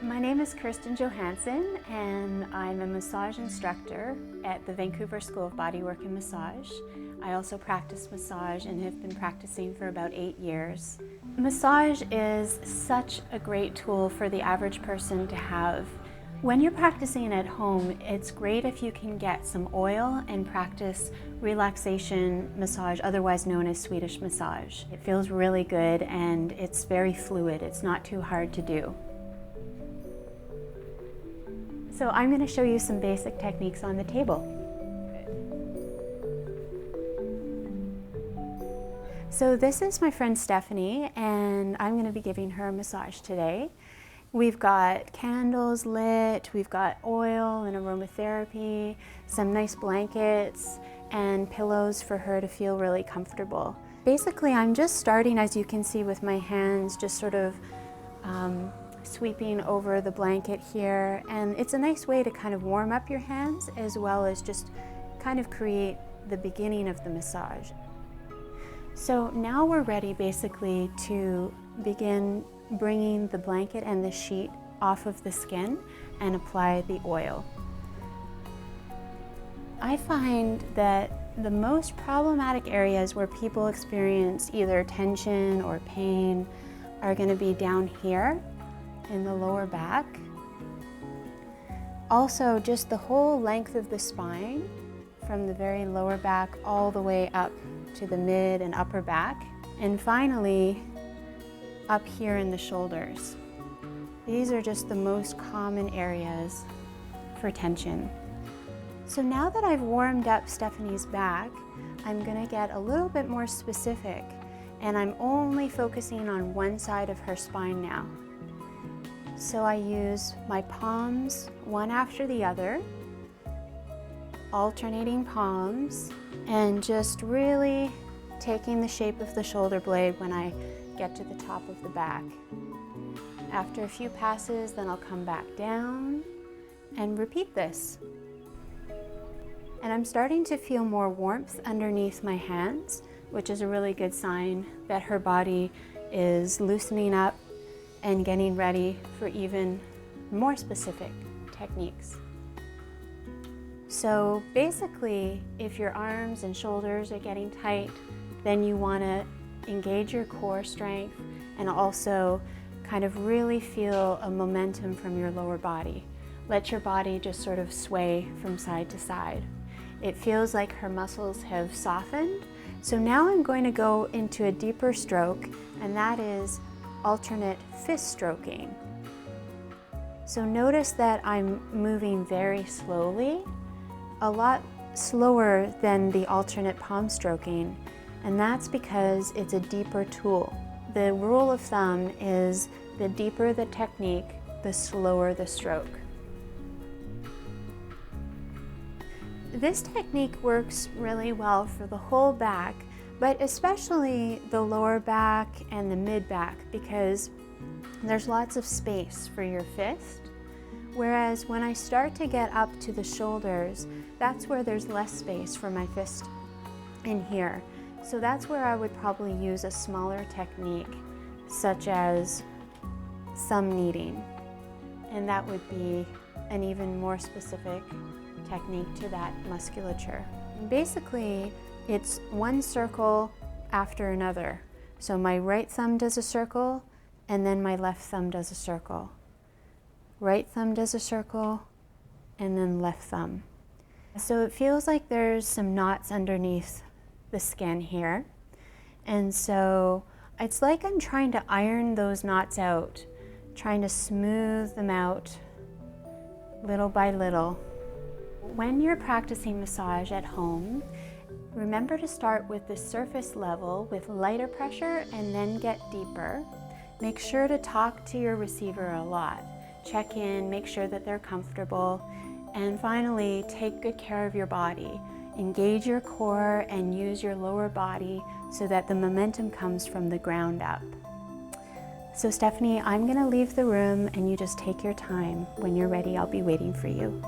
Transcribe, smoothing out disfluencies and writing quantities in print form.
My name is Kirsten Johansson and I'm a massage instructor at the Vancouver School of Bodywork and Massage. I also practice massage and have been practicing for about 8 years. Massage is such a great tool for the average person to have. When you're practicing at home, it's great if you can get some oil and practice relaxation massage, otherwise known as Swedish massage. It feels really good and it's very fluid. It's not too hard to do. So I'm going to show you some basic techniques on the table. So this is my friend Stephanie, and I'm going to be giving her a massage today. We've got candles lit, we've got oil and aromatherapy, some nice blankets, and pillows for her to feel really comfortable. Basically, I'm just starting, as you can see, with my hands just sort of sweeping over the blanket here, and it's a nice way to kind of warm up your hands as well as just kind of create the beginning of the massage. So now we're ready basically to begin bringing the blanket and the sheet off of the skin and apply the oil. I find that the most problematic areas where people experience either tension or pain are going to be down here in the lower back. Also, just the whole length of the spine, from the very lower back all the way up to the mid and upper back. And finally, up here in the shoulders. These are just the most common areas for tension. So now that I've warmed up Stephanie's back, I'm going to get a little bit more specific, and I'm only focusing on one side of her spine now. So I use my palms one after the other, alternating palms, and just really taking the shape of the shoulder blade when I get to the top of the back. After a few passes, then I'll come back down and repeat this. And I'm starting to feel more warmth underneath my hands, which is a really good sign that her body is loosening up and getting ready for even more specific techniques. So basically, if your arms and shoulders are getting tight, then you want to engage your core strength and also kind of really feel a momentum from your lower body. Let your body just sort of sway from side to side. It feels like her muscles have softened. So now I'm going to go into a deeper stroke, and that is alternate fist stroking. So notice that I'm moving very slowly, a lot slower than the alternate palm stroking, and that's because it's a deeper tool. The rule of thumb is the deeper the technique, the slower the stroke. This technique works really well for the whole back, but especially the lower back and the mid back, because there's lots of space for your fist. Whereas when I start to get up to the shoulders, that's where there's less space for my fist in here. So that's where I would probably use a smaller technique, such as thumb kneading. And that would be an even more specific technique to that musculature. Basically, it's one circle after another. So my right thumb does a circle, and then my left thumb does a circle. Right thumb does a circle, and then left thumb. So it feels like there's some knots underneath the skin here. And so it's like I'm trying to iron those knots out, trying to smooth them out little by little. When you're practicing massage at home, remember to start with the surface level with lighter pressure and then get deeper. Make sure to talk to your receiver a lot. Check in, make sure that they're comfortable, and finally, take good care of your body. Engage your core and use your lower body so that the momentum comes from the ground up. So Stephanie, I'm going to leave the room and you just take your time. When you're ready, I'll be waiting for you.